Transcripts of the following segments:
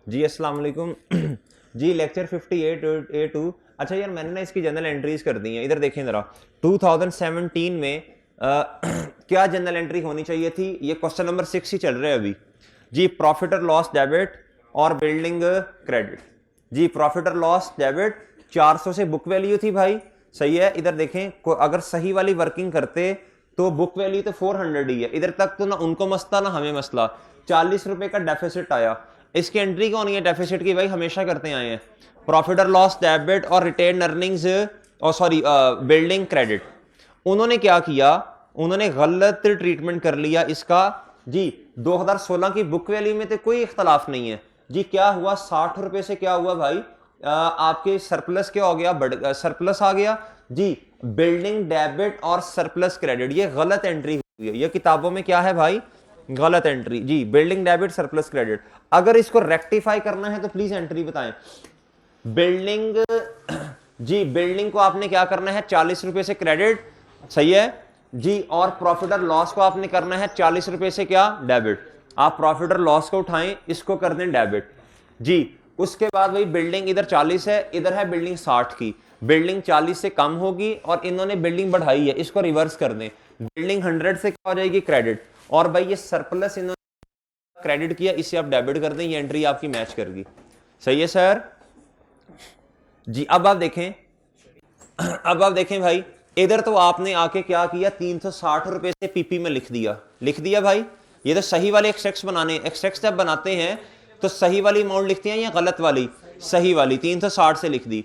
जी अस्सलाम वालेकुम। जी lecture 58A2। अच्छा यार मैंने ना इसकी जनरल एंट्रीज कर दी हैं, इधर देखें ज़रा। 2017 में क्या जनरल एंट्री होनी चाहिए थी, ये क्वेश्चन नंबर 6 ही चल रहा है अभी। जी प्रॉफिट और लॉस डेबिट और बिल्डिंग क्रेडिट। जी प्रॉफिट और लॉस डेबिट 400 से बुक वैल्यू थी भाई, सही है। इधर देखें अगर सही वाली वर्किंग करते तो बुक वैल्यू तो 400 ही है, इधर तक तो ना उनको मसला ना हमें मसला। 40 रुपए का डेफिसिट आया, इसकी एंट्री कौन है डेफिसिट की, भाई हमेशा करते आए हैं। प्रॉफिट और लॉस डेबिट और रिटेन अर्निंग्स और सॉरी बिल्डिंग क्रेडिट। उन्होंने क्या किया, उन्होंने गलत ट्रीटमेंट कर लिया इसका। जी 2016 की बुक वैल्यू में तो कोई इख्तलाफ नहीं है। जी क्या हुआ, 60 रुपए से क्या हुआ भाई, आपके सरप्लस क्या हो गया, सरप्लस आ गया। जी बिल्डिंग डेबिट और सरप्लस क्रेडिट, ये गलत एंट्री हुई है, ये किताबों में क्या है भाई, गलत एंट्री। जी बिल्डिंग डेबिट सरप्लस क्रेडिट। अगर इसको रेक्टिफाई करना है तो प्लीज एंट्री बताएं। बिल्डिंग जी बिल्डिंग को आपने क्या करना है, 40 रुपए से क्रेडिट, सही है जी। और प्रॉफिट और लॉस को आपने करना है 40 रुपए से क्या, डेबिट। आप प्रॉफिट और लॉस को उठाएं, इसको कर दें डेबिट जी। उसके बाद भाई बिल्डिंग इधर 40 है, इधर है बिल्डिंग 60 की। बिल्डिंग 40 से कम होगी और इन्होंने बिल्डिंग बढ़ाई है, इसको रिवर्स कर दें। बिल्डिंग 100 से क्या हो जाएगी, क्रेडिट। और भाई ये सरप्लस इन्होंने क्रेडिट किया, इससे आप डेबिट कर दें, ये एंट्री आपकी मैच कर गई, सही है सर जी। अब आप देखें, अब आप देखें भाई, इधर तो आपने आके क्या किया, 360 रुपए से पीपी में लिख दिया भाई। ये तो सही वाले एक्सट्रैक्ट्स बनाने, एक्सट्रैक्ट्स जब बनाते हैं तो सही वाली अमाउंट लिखते हैं या गलत वाली, सही वाली 360 से लिख दी।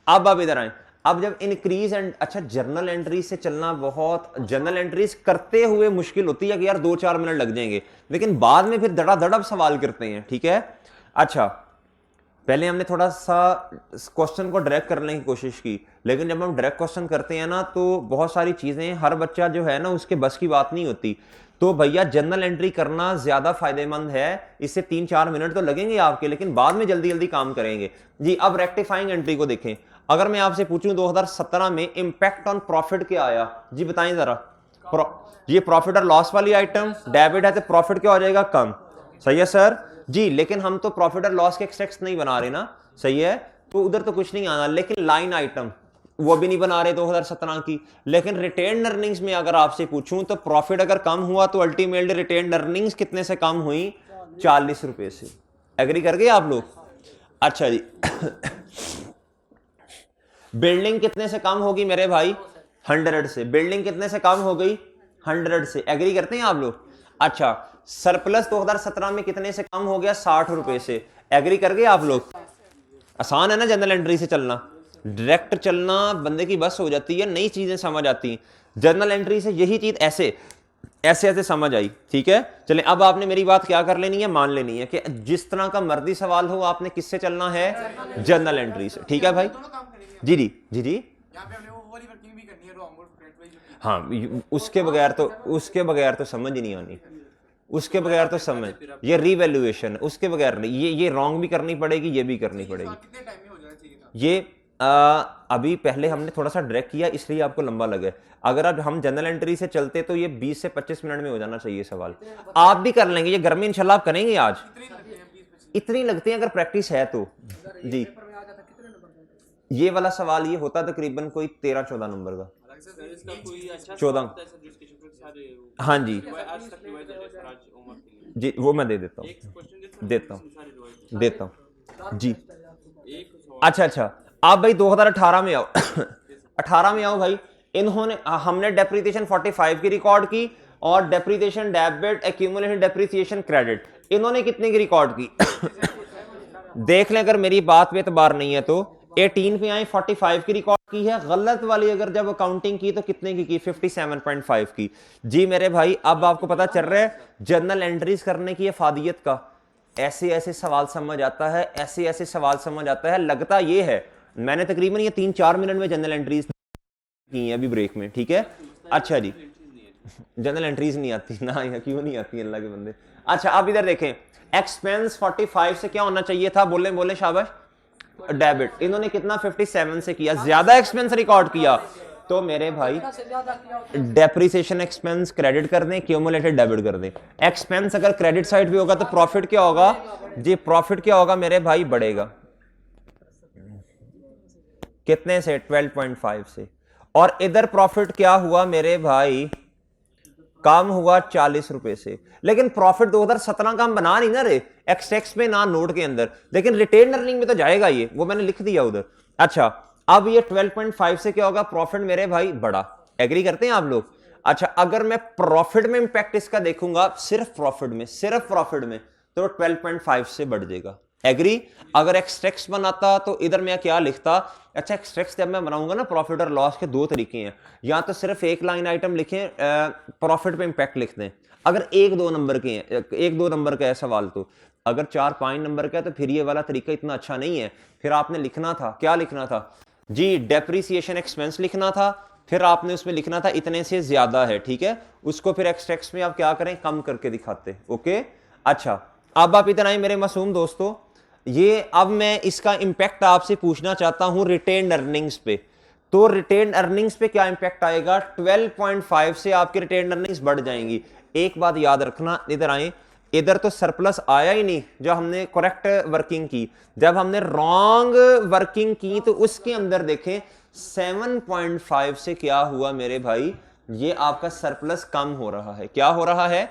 अब आप इधर आए, अब जब इंक्रीज एंड अच्छा जर्नल एंट्री से चलना बहुत, जर्नल एंट्रीज करते हुए मुश्किल होती है कि यार 2-4 मिनट लग जाएंगे, लेकिन बाद में फिर धड़ाधड़ सवाल करते हैं, ठीक है। अच्छा पहले हमने थोड़ा सा क्वेश्चन को डायरेक्ट करने की कोशिश की, लेकिन जब हम डायरेक्ट क्वेश्चन करते हैं ना तो बहुत सारी चीजें हर बच्चा जो है ना उसके बस की बात नहीं होती। तो भैया जनरल एंट्री करना ज्यादा फायदेमंद है, इससे 3-4 मिनट तो लगेंगे आपके, लेकिन बाद में जल्दी जल्दी काम करेंगे जी। अब रेक्टिफाइंग एंट्री को देखें, अगर मैं आपसे पूछूं 2017 में इंपैक्ट ऑन प्रॉफिट क्या आया, जी बताएं जरा। ये प्रॉफिट और लॉस वाली आइटम, डेबिट है तो प्रॉफिट क्या हो जाएगा, कम, सही है सर जी। लेकिन हम तो प्रॉफिट और लॉस के एक्सट्रैक्ट्स नहीं बना रहे ना, सही है, तो उधर तो कुछ नहीं आना। लेकिन लाइन आइटम वो भी नहीं बना रहे 2017 की। लेकिन रिटेन अर्निंग्स में अगर आपसे पूछूं तो प्रॉफिट अगर कम हुआ तो अल्टीमेटली रिटेन अर्निंग्स कितने से कम हुई, 40 रुपए से। एग्री कर गए आप लोग, अच्छा जी। बिल्डिंग कितने से कम होगी मेरे भाई, 100 से। बिल्डिंग कितने से कम हो गई, 100 से। एग्री करते हैं आप लोग, अच्छा। सरप्लस 2017 में कितने से कम हो गया, 60 रुपए से। एग्री कर गए आप लोग, आसान है ना जनरल एंट्री से चलना, डायरेक्ट चलना बंदे की बस हो जाती है, नई चीजें समझ आती हैं। जनरल एंट्री से यही चीज ऐसे ऐसे ऐसे समझ आई, ठीक है। चलें अब आपने मेरी बात क्या कर लेनी है, मान लेनी है कि जिस तरह का मर्जी सवाल हो आपने किससे चलना है, जनरल एंट्री से, ठीक है भाई। जी जी जी जी हाँ, उसके बगैर तो समझ ही नहीं आनी, उसके बगैर तो समझ, ये रिवैल्यूएशन उसके बगैर नहीं, ये रॉन्ग भी करनी पड़ेगी, ये भी करनी पड़ेगी। ये अभी पहले हमने थोड़ा सा डायरेक्ट किया इसलिए आपको लंबा लगे। अगर अब हम जनरल एंट्री से चलते तो ये 20 से 25 मिनट में हो जाना चाहिए सवाल। आप भी कर लेंगे, ये घर में इंशाल्लाह आप करेंगे आज, इतनी लगती है अगर प्रैक्टिस है तो जी। ये वाला सवाल ये होता तकरीबन कोई 13-14 नंबर का, 14, हाँ जी जी, वो मैं दे देता हूँ जी। अच्छा अच्छा, आप भाई 2018 में आओ। 18 में आओ भाई। इन्होंने हमने डेप्रिसिएशन 45 की रिकॉर्ड की और depreciation debit accumulated depreciation credit इन्होंने कितने की रिकॉर्ड की। देख लें, अगर मेरी बात पे एतबार नहीं है तो 18 पे आए 45 की रिकॉर्ड की है, गलत वाली अगर जब अकाउंटिंग की तो कितने की 57.5 की। जी मेरे भाई अब आपको पता चल रहा है जर्नल एंट्रीज करने की अफादियत का। ऐसे ऐसे सवाल समझ आता है, ऐसे ऐसे सवाल समझ आता है, लगता ये है मैंने तकरीबन ये 3-4 मिनट में जनरल एंट्रीज की है अभी ब्रेक में, ठीक है। अच्छा जी, जनरल एंट्रीज नहीं आती ना, क्यों नहीं आती अल्लाह के बंदे। अच्छा अब इधर देखें, एक्सपेंस 45 से क्या होना चाहिए था, बोले शाबाश, डेबिट। इन्होंने कितना 57 से किया, ज्यादा एक्सपेंस रिकॉर्ड किया। तो मेरे भाई डेप्रिसिएशन एक्सपेंस क्रेडिट कर दें, क्यूमुलेटेड डेबिट कर दें। एक्सपेंस अगर क्रेडिट साइड भी होगा तो प्रॉफिट क्या होगा जी, प्रॉफिट क्या होगा मेरे भाई, बढ़ेगा। कितने से? 12.5 से। और इधर प्रॉफिट क्या हुआ मेरे भाई, कम हुआ 40 रुपए से। लेकिन प्रॉफिट 2017 का हम बना नहीं ना रहे एक्स में ना नोट के अंदर, लेकिन रिटेन अर्निंग में तो जाएगा ये, वो मैंने लिख दिया उधर। अच्छा, अब ये 12.5 से क्या होगा, प्रॉफिट मेरे भाई बढ़ा। एग्री करते हैं आप लोग? अच्छा, अगर मैं प्रॉफिट में इंपैक्ट इसका देखूंगा, सिर्फ प्रॉफिट में तो 12.5 से बढ़ जाएगा। एग्री? अगर एक्सट्रैक्ट बनाता तो इधर मैं क्या लिखता, अच्छा एक्सट्रैक्ट जब मैं बनाऊंगा ना, प्रॉफिट और लॉस के दो तरीके हैं, या तो सिर्फ एक लाइन आइटम लिखें, प्रॉफिट पे इंपैक्ट लिख दें। अगर एक दो नंबर का है सवाल, तो अगर 4-5 नंबर का है तो फिर ये वाला तरीका इतना अच्छा नहीं है। फिर आपने लिखना था, क्या लिखना था जी, डेप्रिसिएशन एक्सपेंस लिखना था, फिर आपने उसमें लिखना था इतने से ज्यादा है, ठीक है। उसको फिर एक्सट्रैक्ट में आप क्या करें, कम करके दिखाते। ओके, अच्छा अब आप इतना ही मेरे मासूम दोस्तों, ये अब मैं इसका इंपैक्ट आपसे पूछना चाहता हूं रिटेन अर्निंग्स पे। तो रिटेन अर्निंग्स पे क्या इंपैक्ट आएगा, 12.5 से आपकी रिटेन अर्निंग्स बढ़ जाएंगी। एक बात याद रखना, इधर आए, इधर तो सरप्लस आया ही नहीं जब हमने करेक्ट वर्किंग की। जब हमने रॉन्ग वर्किंग की तो उसके अंदर देखें 7.5 से क्या हुआ मेरे भाई, ये आपका सरप्लस कम हो रहा है। क्या हो रहा है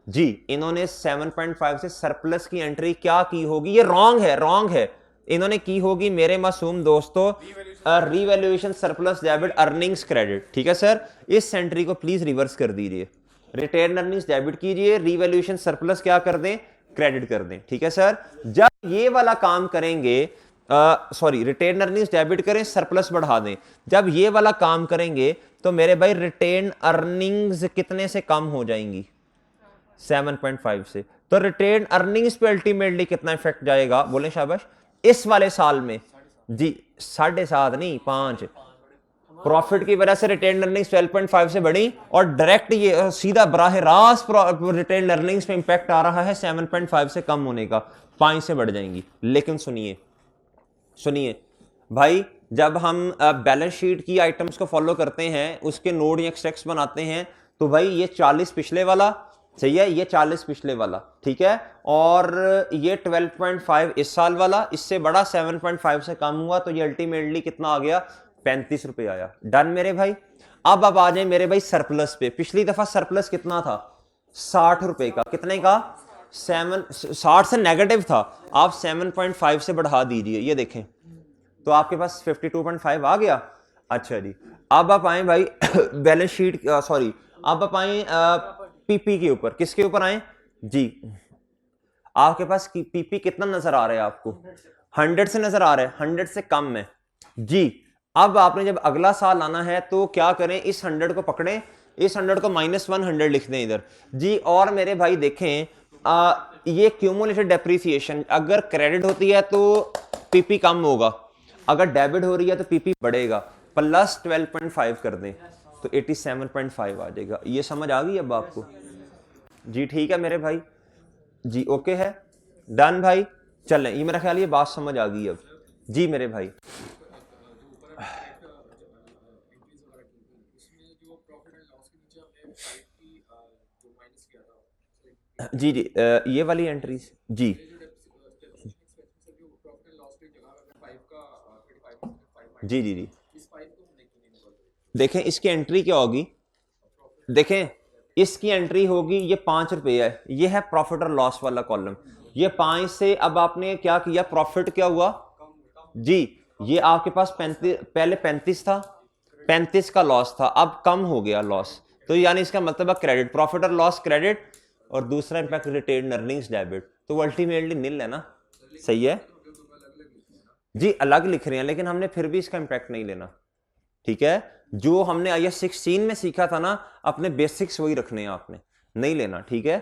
जी, इन्होंने 7.5 से सरप्लस की एंट्री क्या की होगी, ये रॉन्ग है। इन्होंने की होगी मेरे मासूम दोस्तों revaluation surplus debit earnings credit. ठीक है सर, इस एंट्री को प्लीज रिवर्स कर दीजिए, रिटेन अर्निंग्स डेबिट कीजिए, रीवैल्यूएशन सरप्लस क्या कर दें, क्रेडिट कर दें। ठीक है सर, जब ये वाला काम करेंगे, सॉरी रिटेन अर्निंग्स डेबिट करें, सरप्लस बढ़ा दें, जब ये वाला काम करेंगे तो मेरे भाई रिटेन अर्निंग्स कितने से कम हो जाएंगी, 7.5 से। तो रिटेन अर्निंग्स पे अल्टीमेटली कितना इफेक्ट जाएगा, बोले शाबाश, इस वाले साल में जी 7.5 नहीं 5। प्रॉफिट की वजह से रिटेन अर्निंग्स 12.5 से बढ़ी, और डायरेक्ट ये सीधा बराह रास्त रिटेन अर्निंग्स पे इंपैक्ट आ रहा है 7.5 से कम होने का, 5 से बढ़ जाएंगी। लेकिन सुनिए भाई, जब हम बैलेंस शीट की आइटम्स को फॉलो करते हैं, उसके नोड या एक्सट्रैक्ट्स बनाते हैं, तो भाई ये 40 पिछले वाला सही है, ये 40 पिछले वाला ठीक है, और ये 12.5 इस साल वाला, इससे बड़ा 7.5 से कम हुआ, तो ये अल्टीमेटली कितना आ गया, 35 रुपए आया। डन मेरे भाई। अब आप आ जाए मेरे भाई सरप्लस पे। पिछली दफा सरप्लस कितना था, 60 रुपए का। कितने का, 60 से नेगेटिव था, आप 7.5 से बढ़ा दीजिए, ये देखें तो आपके पास 52.5 आ गया। अच्छा जी, अब आप आए भाई बैलेंस शीट, सॉरी अब आप आए पीपी के ऊपर। किसके ऊपर आए जी, आपके पास पीपी कितना नजर आ रहा है आपको, 100 से नजर आ रहा है, 100 से कम है जी। अब आपने जब अगला साल आना है तो क्या करें, इस 100 को पकड़ें, इस 100 को -100 लिख दें इधर जी। और मेरे भाई देखें, ये क्यूमुलेटेड डेप्रिसिएशन अगर क्रेडिट होती है तो पीपी कम होगा, अगर डेबिट हो रही है तो पीपी बढ़ेगा। प्लस 12.5 कर दें तो 87.5 आ जाएगा। ये समझ आ गई अब आपको जी? ठीक है मेरे भाई जी, ओके है, डन भाई। चलें, ये मेरा ख्याल ये बात समझ आ गई अब जी मेरे भाई। जी जी, ये वाली एंट्रीज जी जी जी जी, देखें इसकी एंट्री क्या होगी, देखें इसकी एंट्री होगी, ये 5 रुपए है, ये है प्रॉफिट और लॉस वाला कॉलम, ये 5 से अब आपने क्या किया, प्रॉफिट क्या हुआ जी, ये आपके पास 35, पहले 35 था, 35 का लॉस था, अब कम हो गया लॉस, तो यानी इसका मतलब है क्रेडिट, प्रॉफिट और लॉस क्रेडिट, और दूसरा इंपैक्ट रिटेन अर्निंग्स डेबिट, तो वो अल्टीमेटली निल है ना। सही है जी, अलग लिख रहे हैं लेकिन हमने फिर भी इसका इंपैक्ट नहीं लेना। ठीक है, जो हमने IAS 16 में सीखा था ना, अपने बेसिक्स वही रखने हैं आपने, नहीं लेना। ठीक है,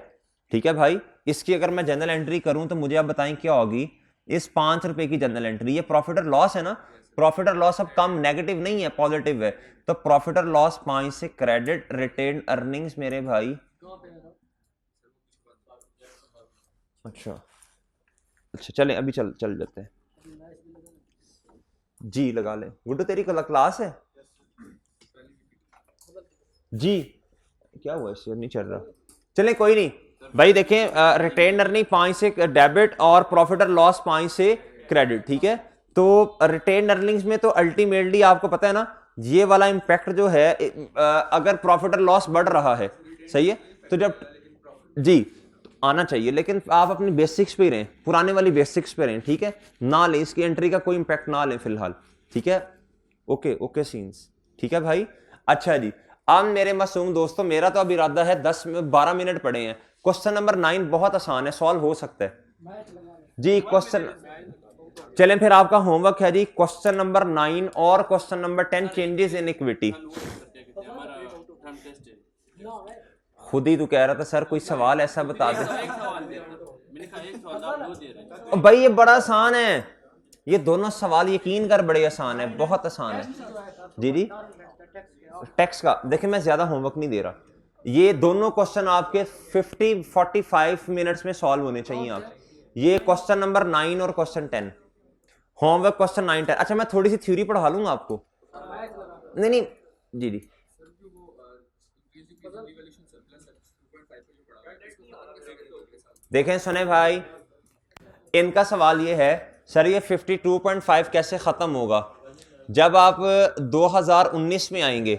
ठीक है भाई। इसकी अगर मैं जनरल एंट्री करूं तो मुझे आप बताएं क्या होगी, इस 5 रुपए की जनरल एंट्री, ये प्रॉफिट और लॉस है ना, प्रॉफिट और लॉस अब कम, नेगेटिव नहीं है, पॉजिटिव है, तो प्रॉफिट और लॉस 5 से क्रेडिट, रिटेन अर्निंग्स मेरे भाई, अच्छा अच्छा चलें अभी चल जाते हैं जी, लगा लें। गुड्डू तेरी कल क्लास है जी क्या हुआ इससे नहीं चल रहा, चलें कोई नहीं भाई। देखें रिटेन अर्निंग 5 से डेबिट और प्रॉफिट और लॉस 5 से क्रेडिट, ठीक है। तो रिटेन अर्निंग्स में तो अल्टीमेटली आपको पता है ना, ये वाला इंपैक्ट जो है अगर प्रॉफिट और लॉस बढ़ रहा है, सही है, तो जब जी आना चाहिए, लेकिन आप अपनी बेसिक्स पे रहें, पुराने वाली बेसिक्स पे रहें, ठीक है, ना लें इसकी एंट्री का कोई इंपैक्ट ना लें फिलहाल, ठीक है। ओके ओके सीन्स, ठीक है भाई। अच्छा जी, अब मेरे मासूम दोस्तों, मेरा तो अब इरादा है 10-12 मिनट पड़े हैं। क्वेश्चन नंबर 9 बहुत आसान है, सॉल्व हो सकता है जी। क्वेश्चन चलें फिर, आपका होमवर्क है जी क्वेश्चन नंबर 9 और question number 10, changes in equity. खुद ही तू कह रहा था सर कोई सवाल ऐसा बता दे। भाई ये बड़ा आसान है, ये दोनों सवाल यकीन कर बड़े आसान है, बहुत आसान है जी जी। टैक्स का देखिए, मैं ज्यादा होमवर्क नहीं दे रहा, ये दोनों क्वेश्चन आपके 50-45 मिनट्स में सॉल्व होने चाहिए आप। ये क्वेश्चन नंबर 9 और क्वेश्चन 10 होमवर्क, क्वेश्चन 9-10। अच्छा मैं थोड़ी सी थ्योरी पढ़ा लूंगा आपको, नहीं नहीं जी जी। देखें सुने भाई, इनका सवाल ये है सर ये 52.5 कैसे खत्म होगा। जब आप 2019 में आएंगे,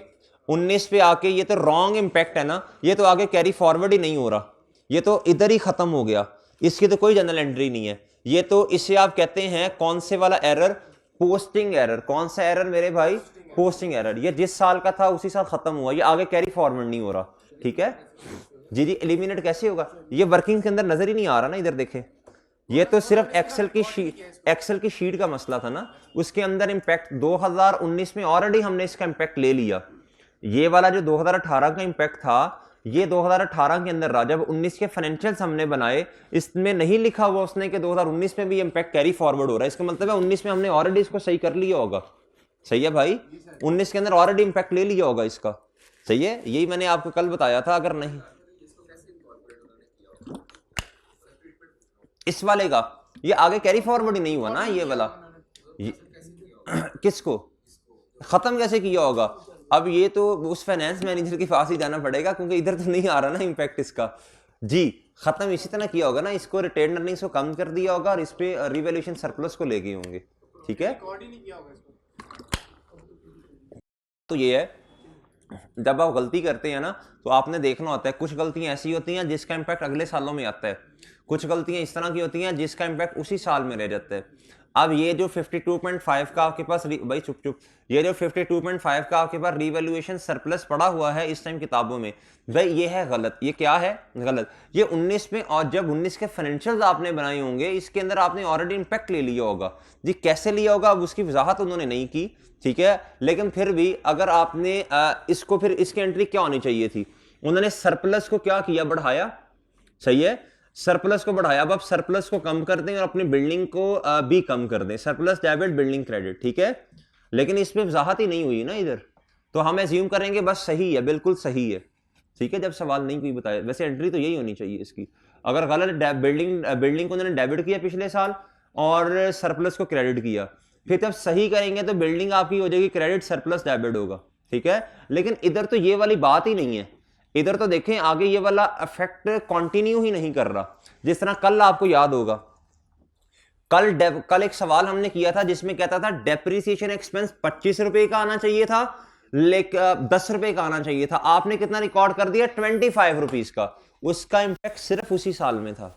19 पे आके ये तो रॉन्ग इंपैक्ट है ना, ये तो आगे कैरी फॉरवर्ड ही नहीं हो रहा, ये तो इधर ही खत्म हो गया, इसकी तो कोई जनरल एंट्री नहीं है। ये तो इसे आप कहते हैं कौन से वाला एरर, पोस्टिंग एरर। कौन सा एरर मेरे भाई, पोस्टिंग एरर। ये जिस साल का था उसी साल खत्म हुआ, ये आगे कैरी फॉरवर्ड नहीं हो रहा, ठीक है जी जी। एलिमिनेट कैसे होगा, ये वर्किंग के अंदर नजर ही नहीं आ रहा ना, इधर देखें, ये तो सिर्फ एक्सेल की शीट का मसला था ना, उसके अंदर इंपैक्ट 2019 में ऑलरेडी हमने इसका इंपैक्ट ले लिया। ये वाला जो 2018 का इंपैक्ट था, ये 2018 के अंदर रहा। जब 19 के फाइनेंशियल्स हमने बनाए, इसमें नहीं लिखा हुआ उसने कि 2019 में भी इंपैक्ट कैरी फॉरवर्ड हो रहा है, इसका मतलब है 19 में हमने ऑलरेडी इसको सही कर लिया होगा। सही है भाई, 19 के अंदर ऑलरेडी इंपैक्ट ले लिया होगा इसका, सही है। यही मैंने आपको कल बताया था। अगर नहीं इस वाले का, ये आगे कैरी फॉरवर्ड ही नहीं हुआ ना ये वाला, किसको खत्म कैसे किया होगा। अब ये तो उस फाइनेंस मैनेजर के पास ही जाना पड़ेगा, क्योंकि इधर तो नहीं आ रहा ना इंपैक्ट इसका जी। खत्म इसी तरह किया होगा ना, इसको रिटेन अर्निंग्स को कम कर दिया होगा और इस पे रिवैल्यूएशन सरप्लस को ले गए होंगे, ठीक है। तो ये है, जब आप गलती करते हैं ना, तो आपने देखना होता है, कुछ गलतियां ऐसी होती हैं जिसका इंपैक्ट अगले सालों में आता है, कुछ गलतियां इस तरह की होती हैं जिसका इंपैक्ट उसी साल में रह जाता है। अब ये जो 52.5 का आपके पास भाई चुप चुप, ये जो 52.5 का आपके पास रिवैल्यूएशन सरप्लस पड़ा हुआ है इस टाइम किताबों में, भाई ये है गलत। ये क्या है गलत, ये 19 में, और जब 19 के फाइनेंशियल्स आपने बनाए होंगे इसके अंदर आपने ऑलरेडी इंपैक्ट ले लिया होगा जी। कैसे लिया होगा अब उसकी वजाहत उन्होंने नहीं की, ठीक है। लेकिन फिर भी अगर आपने इसको, फिर इसकी एंट्री क्या होनी चाहिए थी, उन्होंने सरप्लस को क्या किया, बढ़ाया, सही है, सरप्लस को बढ़ाया। अब आप सरप्लस को कम कर दें और अपनी बिल्डिंग को भी कम कर दें, सरप्लस डेबिट बिल्डिंग क्रेडिट, ठीक है। लेकिन इसमें वजाहत ही नहीं हुई ना इधर, तो हम एज्यूम करेंगे बस सही है, बिल्कुल सही है, ठीक है, जब सवाल नहीं कोई बताया। वैसे एंट्री तो यही होनी चाहिए इसकी। अगर गलत बिल्डिंग को उन्होंने डेबिट किया पिछले साल और सरप्लस को क्रेडिट किया, फिर जब सही करेंगे तो बिल्डिंग आपकी हो जाएगी क्रेडिट, सरप्लस डेबिट होगा, ठीक है। लेकिन इधर तो ये वाली बात ही नहीं है, इधर तो देखें आगे ये वाला इफेक्ट कंटिन्यू ही नहीं कर रहा। जिस तरह कल आपको याद होगा, कल एक सवाल हमने किया था जिसमें कहता था डेप्रिसिएशन एक्सपेंस 25 रुपए का आना चाहिए था, लेकिन 10 रुपए का आना चाहिए था। आपने कितना रिकॉर्ड कर दिया, 25 रुपीज का। उसका इंपैक्ट सिर्फ उसी साल में था,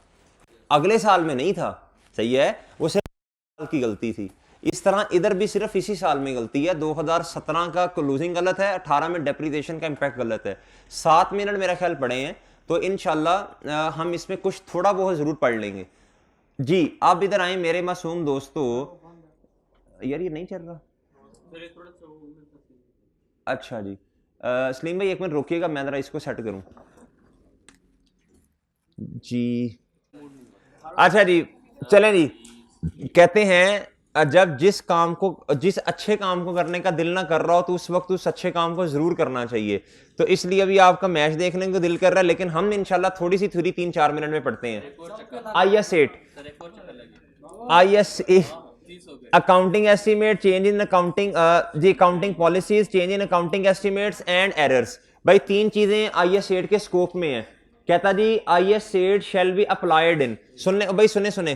अगले साल में नहीं था, सही है, वो सिर्फ साल की गलती थी। इस तरह इधर भी सिर्फ इसी साल में गलती है। 2017 का क्लोजिंग गलत है, 18 में डेप्रिसिएशन का इंपैक्ट गलत है। 7 मिनट मेरा ख्याल पड़े हैं, तो इंशाल्लाह हम इसमें कुछ थोड़ा बहुत जरूर पढ़ लेंगे जी। आप इधर आए मेरे मासूम दोस्तों। यार ये नहीं चल रहा, अच्छा जी। सलीम भाई एक मिनट रोकिएगा, मैं जरा इसको सेट करूं जी। अच्छा जी, चलें जी। कहते हैं जब जिस अच्छे काम को करने का दिल ना कर रहा हो, तो उस वक्त उस अच्छे काम को जरूर करना चाहिए। तो इसलिए अभी आपका मैच देखने को दिल कर रहा है, लेकिन हम इंशाल्लाह थोड़ी सी थ्योरी 3-4 मिनट में पढ़ते हैं। IS8 accounting estimate, change in accounting जी, accounting policies, change in accounting estimates and errors. भाई तीन चीजें IS 8 के स्कोप में है। कहता जी IS 8 shall be applied in, सुनने भाई सुने सुने,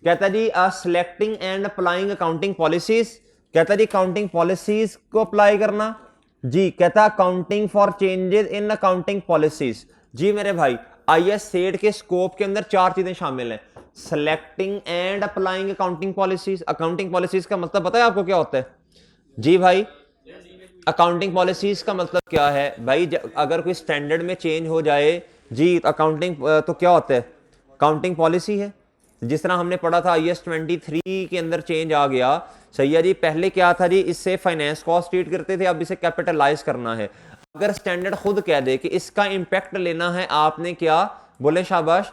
कहता जी selecting and applying accounting policies, कहता जी अकाउंटिंग पॉलिसीज को अप्लाई करना जी, कहता accounting for changes in accounting policies. जी मेरे भाई IS 8 के स्कोप के अंदर चार चीजें शामिल हैं, selecting and applying accounting policies. Accounting policies का मतलब पता है आपको क्या होता है? जी भाई अकाउंटिंग पॉलिसीज का मतलब क्या है भाई? अगर कोई स्टैंडर्ड में चेंज हो जाए जी अकाउंटिंग तो क्या होता है? अकाउंटिंग पॉलिसी है। जिस तरह हमने पढ़ा था IS 23 के अंदर चेंज आ गया, सही है जी। पहले क्या था जी, इससे फाइनेंस कॉस्ट ट्रीट करते थे, अब इसे कैपिटलाइज करना है। अगर स्टैंडर्ड खुद कह दे कि इसका इंपैक्ट लेना है आपने, क्या बोले शाबाश,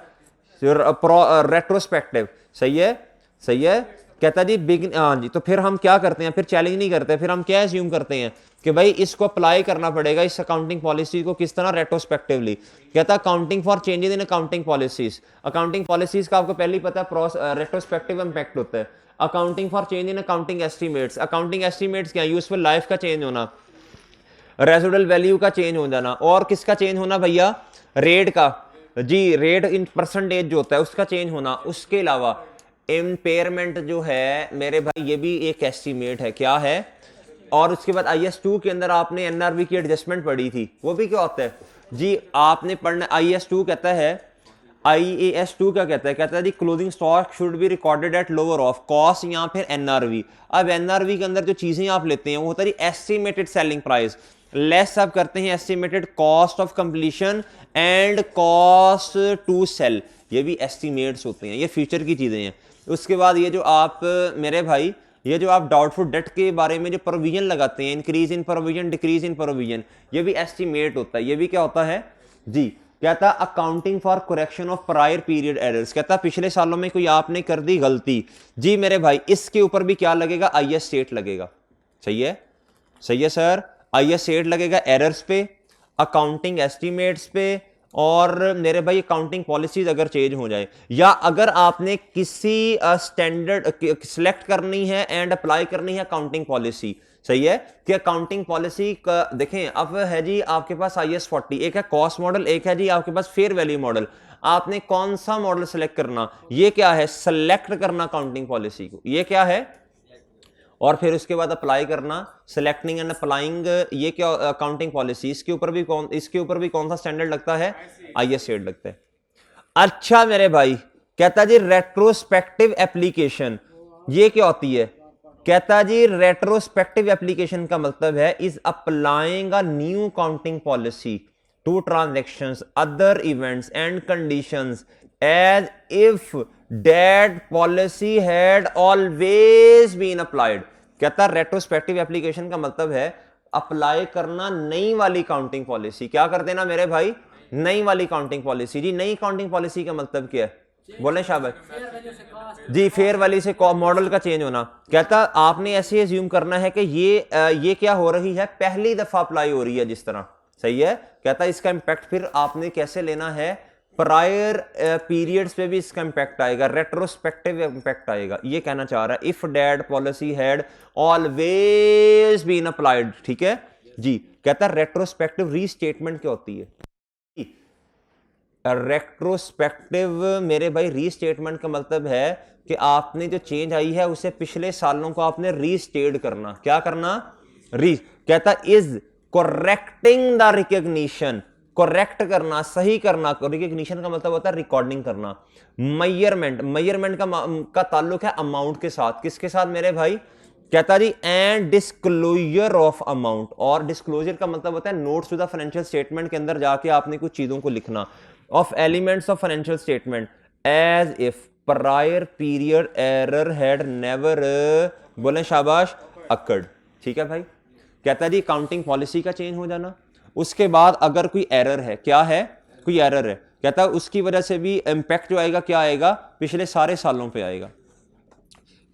रेट्रोस्पेक्टिव, सही है सही है। कहता जी हाँ जी, तो फिर हम क्या करते हैं, फिर चैलेंज नहीं करते, फिर हम क्या एज्यूम करते हैं कि भाई इसको अप्लाई करना पड़ेगा इस अकाउंटिंग पॉलिसी को, किस तरह, रेट्रोस्पेक्टिवली। कहता accounting for changes in accounting policies. Accounting policies का आपको पहले ही पता है रेट्रोस्पेक्टिव इंपैक्ट होता है। Accounting for change in accounting estimates, accounting estimates क्या, यूजफुल लाइफ का चेंज होना, रेजिडुअल वैल्यू का चेंज हो जाना, और किसका चेंज होना भैया, रेट का जी, रेट इन परसेंटेज जो होता है उसका चेंज होना। उसके अलावा इम्पेयरमेंट जो है मेरे भाई, ये भी एक एस्टीमेट है, क्या है। और उसके बाद IS 2 के अंदर आपने NRV की एडजस्टमेंट पढ़ी थी, वो भी क्या होता है जी, आपने पढ़ना। IS 2 कहता है, IAS 2 क्या कहता है, कहता है जी closing stock should be recorded at lower of cost या फिर NRV। अब NRV के अंदर जो चीजें आप लेते हैं वो होता है एस्टिमेटेड सेलिंग प्राइस, लेस आप करते हैं estimated cost of completion and cost to sell, ये भी एस्टिमेट्स होते हैं, ये फ्यूचर की चीजें हैं। उसके बाद ये जो आप मेरे भाई, ये जो आप डाउटफुल डेट के बारे में जो प्रोविजन लगाते हैं, increase in provision, decrease in provision, ये भी एस्टिमेट होता है। ये भी क्या होता है जी, कहता accounting for correction of prior period errors, कहता पिछले सालों में कोई आपने कर दी गलती जी मेरे भाई, इसके ऊपर भी क्या लगेगा, IS 8 लगेगा। सही है सर, IS 8 लगेगा एरर्स पे, अकाउंटिंग एस्टिमेट्स पे, और मेरे भाई अकाउंटिंग पॉलिसीज अगर चेंज हो जाए, या अगर आपने किसी स्टैंडर्ड सिलेक्ट करनी है एंड अप्लाई करनी है अकाउंटिंग पॉलिसी, सही है कि अकाउंटिंग पॉलिसी का देखें। अब है जी आपके पास IS 40, एक है कॉस्ट मॉडल, एक है जी आपके पास फेयर वैल्यू मॉडल। आपने कौन सा मॉडल सेलेक्ट करना, ये क्या है, सेलेक्ट करना अकाउंटिंग पॉलिसी को, ये क्या है, और फिर उसके बाद अप्लाई करना, सिलेक्टिंग एंड अप्लाइंग, ये क्या अकाउंटिंग पॉलिसी। इसके ऊपर भी कौन सा स्टैंडर्ड लगता है, IS 8 लगता है। अच्छा मेरे भाई, कहता जी रेट्रोस्पेक्टिव एप्लीकेशन, ये क्या होती है, कहता जी रेट्रोस्पेक्टिव एप्लीकेशन का मतलब है is applying a new accounting policy to transactions, other events and conditions as if that policy had always been applied. कहता रेट्रोस्पेक्टिव एप्लीकेशन का मतलब है अप्लाई करना नई वाली काउंटिंग पॉलिसी, क्या कर देना मेरे भाई, नई वाली काउंटिंग पॉलिसी। जी नई काउंटिंग पॉलिसी का मतलब क्या है, बोले शाबाश जी, फेयर वैल्यू से मॉडल का चेंज होना। कहता आपने ऐसे एज्यूम करना है कि ये क्या हो रही है, पहली दफा अप्लाई हो रही है जिस तरह, सही है। कहता इसका इंपैक्ट फिर आपने कैसे लेना है, प्रायर पीरियड्स पे भी इसका इंपैक्ट आएगा, रेट्रोस्पेक्टिव इंपैक्ट आएगा, ये कहना चाह रहा है if that policy had always been applied, ठीक है जी। कहता रेट्रोस्पेक्टिव रीस्टेटमेंट क्या होती है, रेट्रोस्पेक्टिव मेरे भाई रीस्टेटमेंट का मतलब है कि आपने जो चेंज आई है उसे पिछले सालों को आपने रीस्टेट करना, क्या करना, कहता is correcting the recognition, correct करना, सही करना। रिकॉग्निशन का मतलब होता है रिकॉर्डिंग करना। मेजरमेंट का ताल्लुक है अमाउंट के साथ, किसके साथ मेरे भाई, कहता जी एंड डिस्क्लोजर ऑफ अमाउंट, और डिस्क्लोजर का मतलब होता है notes to the financial statement के अंदर जाके आपने कुछ चीजों को लिखना, of elements of financial statement as if prior period error had never, बोले शाबाश, अकर्ड, ठीक है भाई। कहता जी अकाउंटिंग पॉलिसी का चेंज हो जाना, उसके बाद अगर कोई एरर है, क्या है, कोई एरर है, कहता उसकी वजह से भी इंपैक्ट जो आएगा क्या आएगा, पिछले सारे सालों पे आएगा।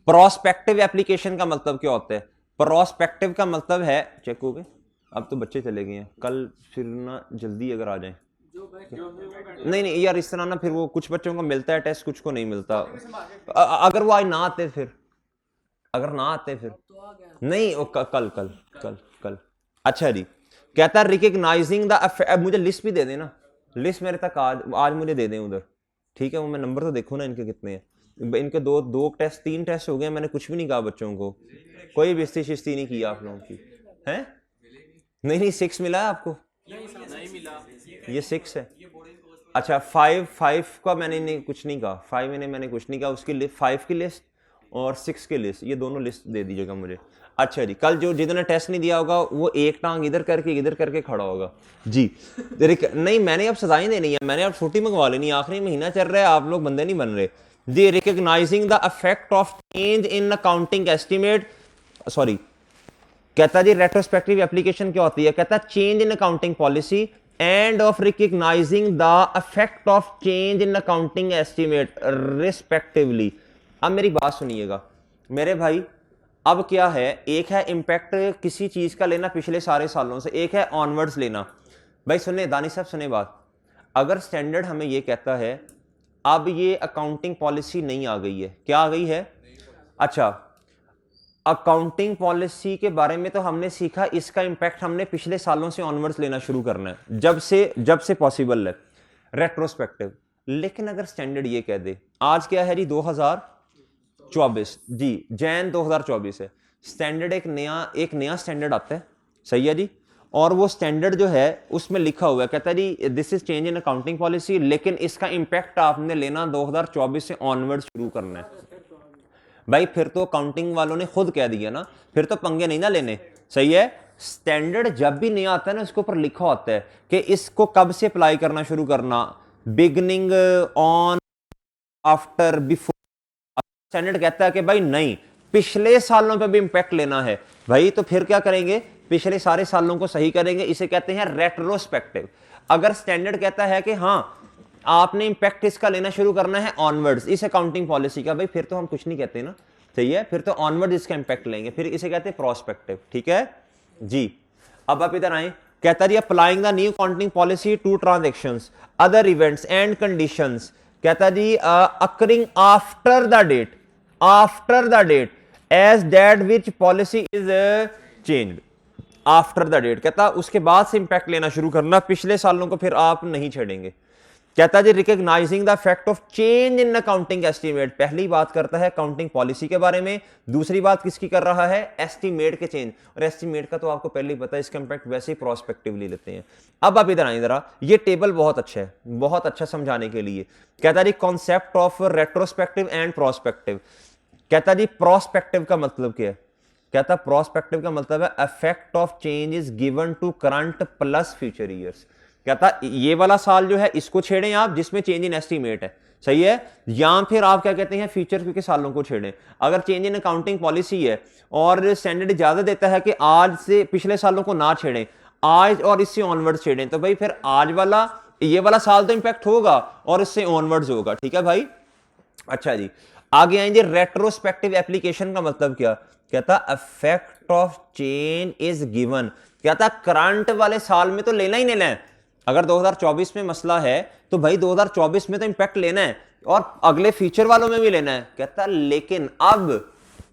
प्रोस्पेक्टिव एप्लीकेशन का मतलब क्या होता है, प्रोस्पेक्टिव का मतलब है, चेक हो गए, अब तो बच्चे चले गए हैं, कल फिर ना जल्दी अगर आ जाएं, नहीं यार इस तरह ना फिर वो कुछ बच्चों को मिलता है टेस्ट, कुछ को नहीं मिलता। अगर वो आज ना आते फिर, अगर ना आते फिर नहीं, कल कल कल कल। अच्छा जी, कहता रिकग्नाइजिंग द अफेक्ट, मुझे लिस्ट भी दे देना, लिस्ट मेरे तक आज मुझे दे दें उधर, ठीक है, वो मैं नंबर तो देखूँ ना इनके कितने हैं। इनके दो टेस्ट 3 टेस्ट हो गए, मैंने कुछ भी नहीं कहा बच्चों को, कोई बेइज्जती शिस्ती नहीं की आप लोगों की है। नहीं 6 मिला है आपको? नहीं मिला, ये 6 है। अच्छा 5 का मैंने कुछ नहीं कहा, 5 मैंने कुछ नहीं कहा, उसकी 5 की लिस्ट और 6 की लिस्ट, ये दोनों लिस्ट दे दीजिएगा मुझे। अच्छा जी, कल जो जिन्होंने टेस्ट नहीं दिया होगा वो एक टांग इधर करके खड़ा होगा जी। नहीं मैंने अब सजाएं देनी है, मैंने अब छुट्टी मंगवा लेनी है, आखिरी महीना चल रहा है, आप लोग बंदे नहीं बन रहे जी। Recognising the effect of change in accounting estimate, sorry कहता जी रेट्रोस्पेक्टिव एप्लीकेशन क्या होती है, कहता change in accounting policy and of recognising the effect of change in accounting estimate respectively. अब मेरी बात सुनिएगा मेरे भाई, अब क्या है, एक है इंपैक्ट किसी चीज का लेना पिछले सारे सालों से, एक है ऑनवर्ड्स लेना। भाई सुने दानी साहब सुने बात, अगर स्टैंडर्ड हमें ये कहता है अब ये अकाउंटिंग पॉलिसी नहीं आ गई है, क्या आ गई है? अच्छा अकाउंटिंग पॉलिसी के बारे में तो हमने सीखा, इसका इंपैक्ट हमने पिछले सालों से ऑनवर्ड्स लेना शुरू करना है, जब से पॉसिबल है, रेट्रोस्पेक्टिव। लेकिन अगर स्टैंडर्ड ये कह दे, आज क्या है जी 2024 जी, जैन 2024 है, स्टैंडर्ड एक नया स्टैंडर्ड आता है, सही है जी, और वो स्टैंडर्ड जो है उसमें लिखा हुआ है, कहता है जी this is change in accounting policy, लेकिन इसका इंपैक्ट आपने लेना 2024 से ऑनवर्ड शुरू करना है। भाई फिर तो अकाउंटिंग वालों ने खुद कह दिया ना, फिर तो पंगे नहीं ना लेने, सही है। स्टैंडर्ड जब भी नहीं आता है ना, इसके ऊपर लिखा होता है कि इसको कब से अप्लाई करना शुरू करना, beginning on after before. Standard कहता है कि भाई नहीं पिछले सालों पे भी इंपैक्ट लेना है, भाई तो फिर क्या करेंगे, पिछले सारे सालों को सही करेंगे, इसे कहते हैं रेट्रोस्पेक्टिव। अगर स्टैंडर्ड कहता है कि हाँ आपने इंपैक्ट इसका लेना शुरू करना है ऑनवर्ड्स इस अकाउंटिंग पॉलिसी का, भाई फिर तो हम कुछ नहीं कहते ना, सही है, फिर तो ऑनवर्ड इसका इंपैक्ट लेंगे, फिर इसे कहते हैं प्रोस्पेक्टिव, ठीक है जी। अब आप इधर आए, कहता है applying the new accounting policy to transactions other events and conditions, कहता जी occurring after the date as that which policy is changed, after the date, कहता उसके बाद से इंपैक्ट लेना शुरू करना, पिछले सालों को फिर आप नहीं छेड़ेंगे। कहता जी recognising the fact of change in accounting estimate, पहली बात करता है अकाउंटिंग पॉलिसी के बारे में, दूसरी बात किसकी कर रहा है, एस्टीमेट के चेंज, और एस्टीमेट का तो आपको पहले ही पता है, इसका इंपैक्ट वैसे ही प्रोस्पेक्टिवली लेते हैं। अब आप इधर आए जरा, ये टेबल बहुत अच्छा है, बहुत अच्छा समझाने के लिए। कहता जी concept of retrospective and prospective, कहता जी प्रोस्पेक्टिव का मतलब क्या है, कहता प्रोस्पेक्टिव का मतलब है effect of change is given to current plus future years. कहता ये वाला साल जो है इसको छेड़ें आप जिसमें चेंज इन एस्टीमेट है, सही है, या फिर आप क्या कहते हैं फ्यूचर के सालों को छेड़ें। अगर चेंज इन अकाउंटिंग पॉलिसी है और स्टैंडर्ड इजाजत देता है कि आज से पिछले सालों को ना छेड़ें, आज और इससे ऑनवर्ड छेड़ें, तो भाई फिर आज वाला ये वाला साल तो इंपैक्ट होगा और इससे ऑनवर्ड्स होगा, ठीक है भाई। अच्छा जी आगे आएंगे, रेट्रोस्पेक्टिव एप्लीकेशन का मतलब क्या, कहता effect of change is given, कहता करंट वाले साल में तो लेना ही लेना है, अगर 2024 में मसला है तो भाई 2024 में तो इंपैक्ट लेना है और अगले फ्यूचर वालों में भी लेना है, कहता लेकिन अब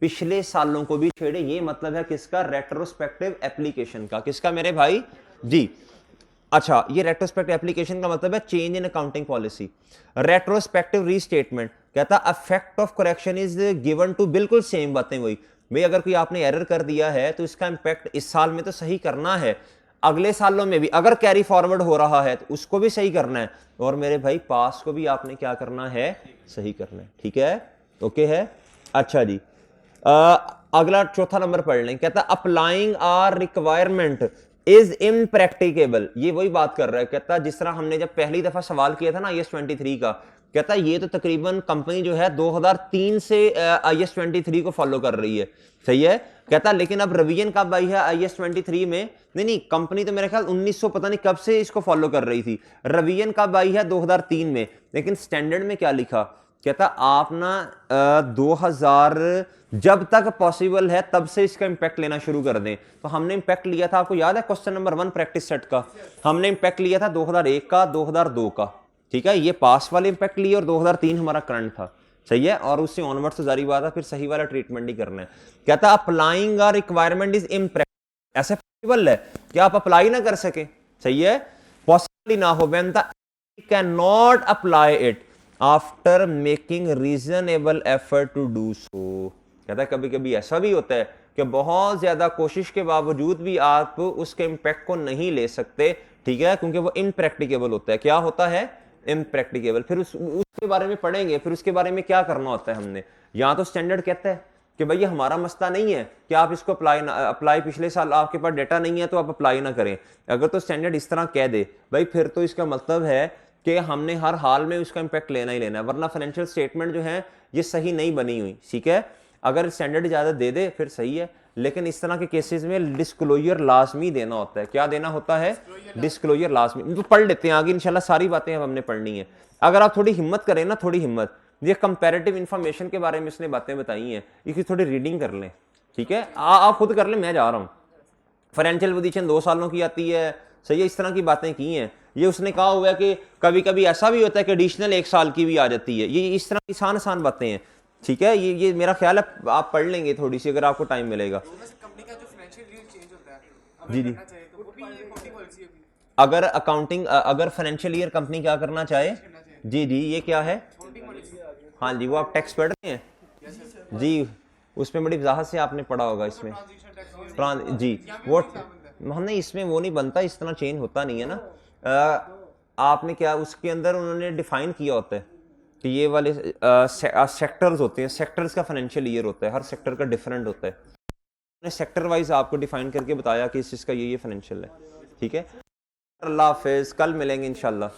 पिछले सालों को भी छेड़े, ये मतलब है किसका, रेट्रोस्पेक्टिव एप्लीकेशन का, किसका मेरे भाई जी। अच्छा ये रेट्रोस्पेक्टिव एप्लीकेशन का मतलब है change in accounting policy. Retrospective restatement, कहता effect of correction is given to, बिल्कुल सेम बातें वही, भाई अगर कोई आपने एरर कर दिया है तो इसका इंपैक्ट इस साल में तो सही करना है, अगले सालों में भी अगर कैरी फॉरवर्ड हो रहा है तो उसको भी सही करना है, और मेरे भाई पास को भी आपने क्या करना है, सही करना है, ठीक है, ओके है। अच्छा जी अगला चौथा नंबर पढ़ लें, कहता applying are requirement is impracticable, ये वही बात कर रहा है, कहता जिस तरह हमने जब पहली दफा सवाल किया था ना IAS 23 का, कहता ये तो तकरीबन कंपनी जो है 2003 से IAS 23 को फॉलो कर रही है, सही है, कहता लेकिन अब रिवीजन कब आई है IAS 23 में, नहीं कंपनी तो मेरे ख्याल 1900 पता नहीं कब से इसको फॉलो कर रही थी, रिवीजन कब आई है 2003 में, लेकिन स्टैंडर्ड में क्या लिखा, कहता आप ना 2000 जब तक पॉसिबल है तब से इसका इंपैक्ट लेना शुरू कर दें। तो हमने इंपैक्ट लिया था, आपको याद है क्वेश्चन नंबर 1 प्रैक्टिस सेट का, हमने इंपैक्ट लिया था 2001 का 2002 का, ठीक है, ये पास वाले इंपैक्ट लिए और 2003 हमारा करंट था, सही है, और उससे ऑनवर्ड से जारी बात है, फिर सही वाला ट्रीटमेंट ही करना है। कहता applying a requirement is impractical, ऐसे पॉसिबल है कि आप अप्लाई ना कर सके, सही है, पॉसिबल ना हो, when the can not apply it after making reasonable effort to do so. कहता है कभी कभी ऐसा भी होता है कि बहुत ज्यादा कोशिश के बावजूद भी आप उसके इंपैक्ट को नहीं ले सकते, ठीक है, क्योंकि वो इम्प्रैक्टिकेबल होता है। क्या होता है? इम्प्रैक्टिकेबल। फिर उसके बारे में पढ़ेंगे, फिर उसके बारे में क्या करना होता है हमने। यहां तो स्टैंडर्ड कहता है कि भाई ये हमारा मसला नहीं है कि आप इसको अप्लाई पिछले साल आपके पास डेटा नहीं है तो आप अप्लाई ना करें। अगर तो स्टैंडर्ड इस तरह कह दे भाई, फिर तो इसका मतलब है कि हमने हर हाल में उसका इंपैक्ट लेना ही लेना है, वरना फाइनेंशियल स्टेटमेंट जो है ये सही नहीं बनी हुई, ठीक है। अगर स्टैंडर्ड इजाजत दे दे फिर सही है, लेकिन इस तरह के केसेस में डिस्क्लोजर लाजमी देना होता है। क्या देना होता है? डिस्क्लोजर लाजमी। तो पढ़ लेते हैं आगे इंशाल्लाह, सारी बातें अब हमने पढ़नी है। अगर आप थोड़ी हिम्मत करें ना, थोड़ी हिम्मत, ये कंपैरेटिव इंफॉर्मेशन के बारे में इसने बातें बताई हैं, इसकी थोड़ी रीडिंग कर लें, ठीक है। आप खुद कर लें, मैं जा रहा हूँ। फाइनेंशियल पोजीशन 2 सालों की आती है, सही है, इस तरह की बातें की हैं। ये उसने कहा हुआ है कि कभी कभी ऐसा भी होता है कि एडिशनल 1 साल की भी आ जाती है। ये इस तरह की आसान आसान बातें हैं, ठीक है। ये मेरा ख्याल है आप पढ़ लेंगे थोड़ी सी, अगर आपको टाइम मिलेगा। जी जी, अगर अकाउंटिंग, अगर फाइनेंशियल ईयर कंपनी क्या करना चाहे, जी जी, ये क्या है? हाँ जी, वो आप टैक्स पढ़ रहे हैं जी, उसमें बड़ी वजाहत से आपने पढ़ा होगा इसमें जी। वो हमने इसमें वो नहीं बनता, इस तरह चेंज होता नहीं है ना। आपने क्या उसके अंदर उन्होंने डिफाइन किया होता है कि ये वाले सेक्टर्स होते हैं, सेक्टर्स का फाइनेंशियल ईयर होता है, हर सेक्टर का डिफरेंट होता है। सेक्टर वाइज आपको डिफाइन करके बताया कि इसका ये फाइनेंशियल है, ठीक है। अल्लाह हाफिज, कल मिलेंगे इंशाल्लाह।